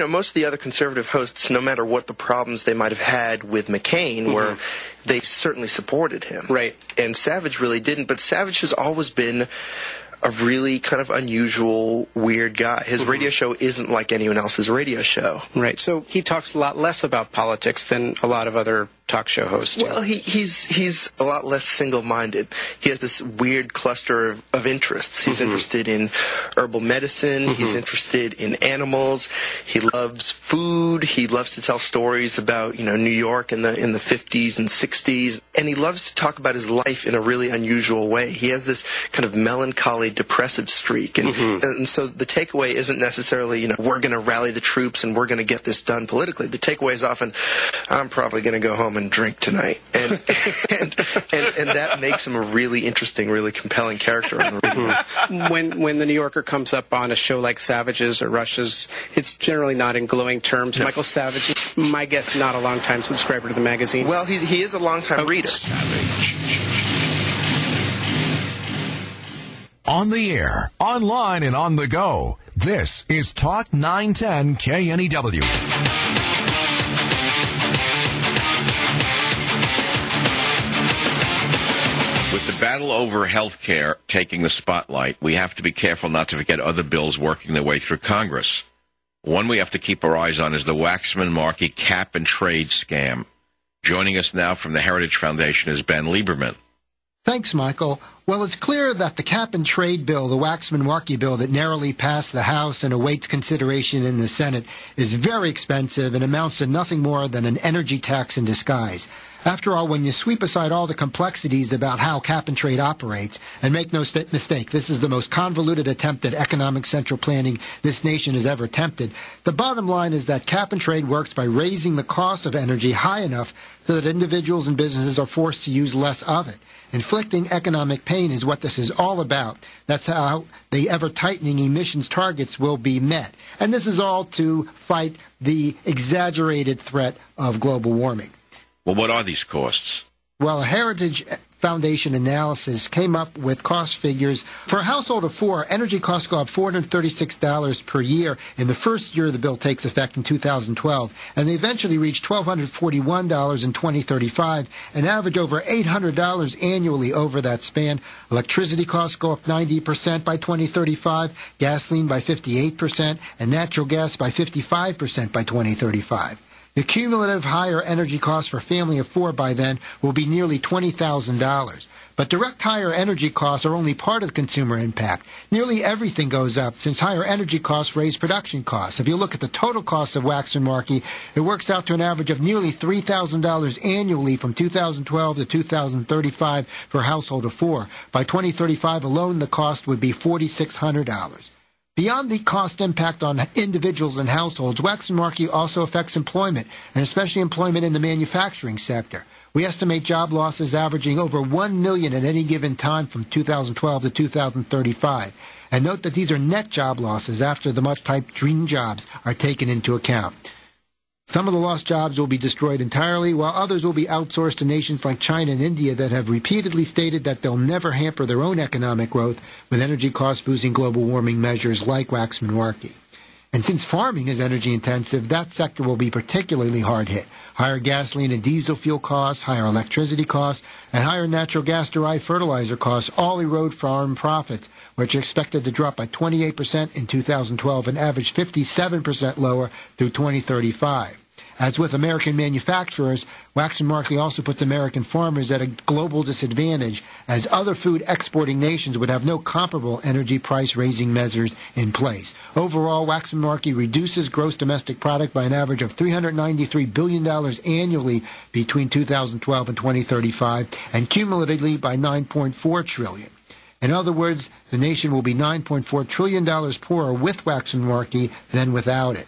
most of the other conservative hosts, no matter what the problems they might have had with McCain, were they certainly supported him. Right. And Savage really didn't. But Savage has always been a really kind of unusual, weird guy. His radio show isn't like anyone else's radio show. Right. So he talks a lot less about politics than a lot of other talk show hosts. Well, he's a lot less single-minded. He has this weird cluster of interests. He's interested in herbal medicine. He's interested in animals. He loves food. He loves to tell stories about, New York in the 50s and 60s. And he loves to talk about his life in a really unusual way. He has this kind of melancholy, depressive streak. And so the takeaway isn't necessarily, we're going to rally the troops and we're going to get this done politically. The takeaway is often, I'm probably going to go home and drink tonight, and that makes him a really interesting, really compelling character on the radio. When the New Yorker comes up on a show like Savage's or Rush's, it's generally not in glowing terms. No. Michael Savage is, my guess, not a long-time subscriber to the magazine. Well, he is a long-time reader. Savage. On the air, online, and on the go. This is Talk 910 KNEW. With the battle over health care taking the spotlight, we have to be careful not to forget other bills working their way through Congress. One we have to keep our eyes on is the Waxman-Markey cap-and-trade scam. Joining us now from the Heritage Foundation is Ben Lieberman. Thanks, Michael. Well, it's clear that the cap-and-trade bill, the Waxman-Markey bill that narrowly passed the House and awaits consideration in the Senate, is very expensive and amounts to nothing more than an energy tax in disguise. After all, when you sweep aside all the complexities about how cap-and-trade operates, and make no mistake, this is the most convoluted attempt at economic central planning this nation has ever attempted, the bottom line is that cap-and-trade works by raising the cost of energy high enough so that individuals and businesses are forced to use less of it. Inflicting economic pain is what this is all about. That's how the ever-tightening emissions targets will be met. And this is all to fight the exaggerated threat of global warming. Well, what are these costs? Well, a Heritage Foundation analysis came up with cost figures. For a household of four, energy costs go up $436 per year in the first year the bill takes effect in 2012, and they eventually reach $1,241 in 2035, an average over $800 annually over that span. Electricity costs go up 90% by 2035, gasoline by 58%, and natural gas by 55% by 2035. The cumulative higher energy costs for a family of four by then will be nearly $20,000. But direct higher energy costs are only part of the consumer impact. Nearly everything goes up since higher energy costs raise production costs. If you look at the total cost of Waxman-Markey, it works out to an average of nearly $3,000 annually from 2012 to 2035 for a household of four. By 2035 alone, the cost would be $4,600. Beyond the cost impact on individuals and households, Waxman-Markey also affects employment, and especially employment in the manufacturing sector. We estimate job losses averaging over 1 million at any given time from 2012 to 2035. And note that these are net job losses after the much-typed dream jobs are taken into account. Some of the lost jobs will be destroyed entirely, while others will be outsourced to nations like China and India that have repeatedly stated that they'll never hamper their own economic growth with energy cost-boosting global warming measures like Waxman-Markey. And since farming is energy-intensive, that sector will be particularly hard hit. Higher gasoline and diesel fuel costs, higher electricity costs, and higher natural gas-derived fertilizer costs all erode farm profits, which are expected to drop by 28% in 2012 and average 57% lower through 2035. As with American manufacturers, Waxman-Markey also puts American farmers at a global disadvantage, as other food exporting nations would have no comparable energy price raising measures in place. Overall, Waxman-Markey reduces gross domestic product by an average of $393 billion annually between 2012 and 2035, and cumulatively by $9.4 trillion. In other words, the nation will be $9.4 trillion poorer with Waxman-Markey than without it.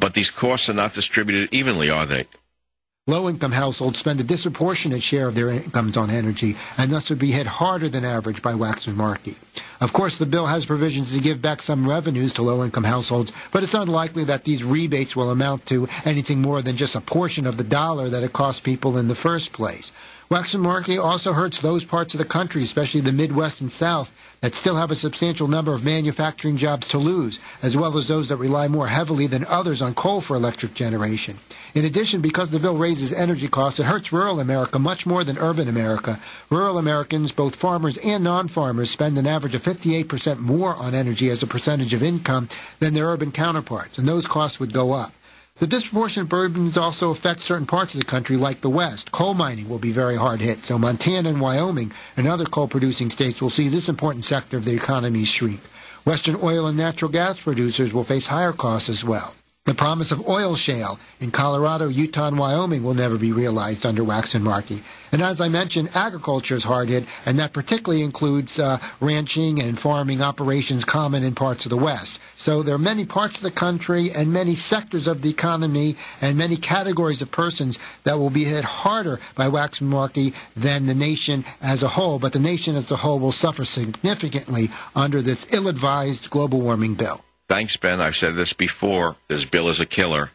But these costs are not distributed evenly, are they? Low-income households spend a disproportionate share of their incomes on energy, and thus would be hit harder than average by Waxman-Markey. Of course, the bill has provisions to give back some revenues to low-income households, but it's unlikely that these rebates will amount to anything more than just a portion of the dollar that it cost people in the first place. Waxman Markey also hurts those parts of the country, especially the Midwest and South, that still have a substantial number of manufacturing jobs to lose, as well as those that rely more heavily than others on coal for electric generation. In addition, because the bill raises energy costs, it hurts rural America much more than urban America. Rural Americans, both farmers and non-farmers, spend an average of 58% more on energy as a percentage of income than their urban counterparts, and those costs would go up. The disproportionate burdens also affect certain parts of the country, like the West. Coal mining will be very hard hit, so Montana and Wyoming and other coal-producing states will see this important sector of the economy shrink. Western oil and natural gas producers will face higher costs as well. The promise of oil shale in Colorado, Utah, and Wyoming will never be realized under Waxman Markey. And as I mentioned, agriculture is hard hit, and that particularly includes ranching and farming operations common in parts of the West. So there are many parts of the country and many sectors of the economy and many categories of persons that will be hit harder by Waxman Markey than the nation as a whole. But the nation as a whole will suffer significantly under this ill-advised global warming bill. Thanks, Ben. I've said this before. This bill is a killer.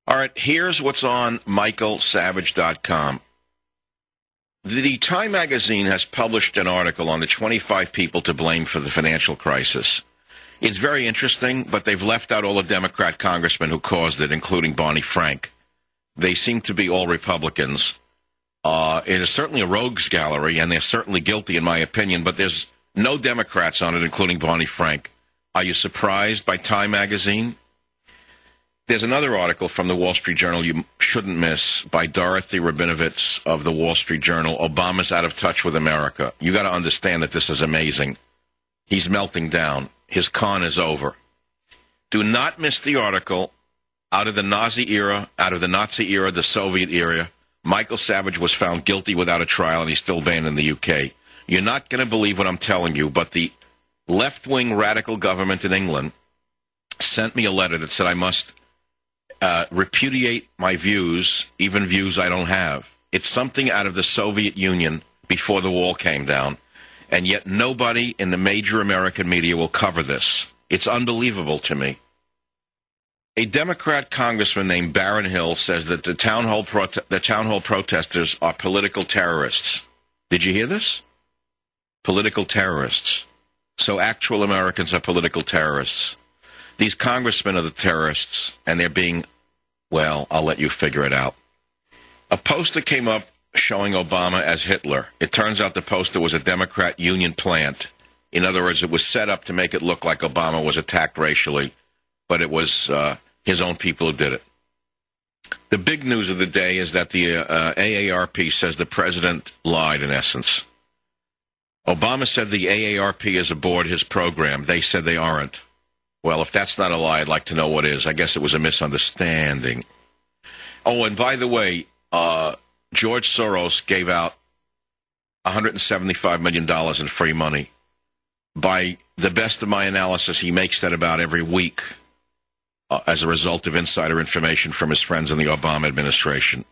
All right, here's what's on michaelsavage.com. The Time magazine has published an article on the 25 people to blame for the financial crisis. It's very interesting, but they've left out all the Democrat congressmen who caused it, including Barney Frank. They seem to be all Republicans. It is certainly a rogues gallery, and they're certainly guilty in my opinion, but there's no Democrats on it, including Barney Frank. Are you surprised by Time magazine? There's another article from the Wall Street Journal you shouldn't miss by Dorothy Rabinovitz of the Wall Street Journal. Obama's out of touch with America. You got to understand that this is amazing. He's melting down. His con is over. Do not miss the article. Out of the Nazi era, the Soviet era, Michael Savage was found guilty without a trial, and he's still banned in the UK. You're not going to believe what I'm telling you, but the left-wing radical government in England sent me a letter that said I must repudiate my views, even views I don't have. It's something out of the Soviet Union before the wall came down, and yet nobody in the major American media will cover this. It's unbelievable to me. A Democrat congressman named Barron Hill says that the town hall protesters are political terrorists. Did you hear this? Political terrorists. So actual Americans are political terrorists. These congressmen are the terrorists, and they're being, well, I'll let you figure it out. A poster came up showing Obama as Hitler. It turns out the poster was a Democrat union plant. In other words, it was set up to make it look like Obama was attacked racially, but it was his own people who did it. The big news of the day is that the AARP says the president lied, in essence. Obama said the AARP is aboard his program. They said they aren't. Well, if that's not a lie, I'd like to know what is. I guess it was a misunderstanding. Oh, and by the way, George Soros gave out $175 million in free money. By the best of my analysis, he makes that about every week as a result of insider information from his friends in the Obama administration.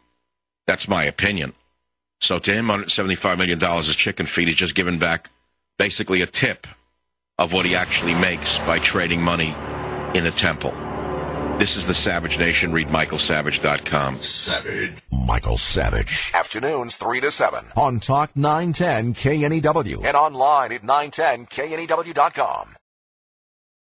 That's my opinion. So to him, $175 million is chicken feed. He's just given back basically a tip of what he actually makes by trading money in a temple. This is the Savage Nation. Read michaelsavage.com. Savage. Michael Savage. Afternoons 3 to 7 on Talk 910 KNEW and online at 910KNEW.com.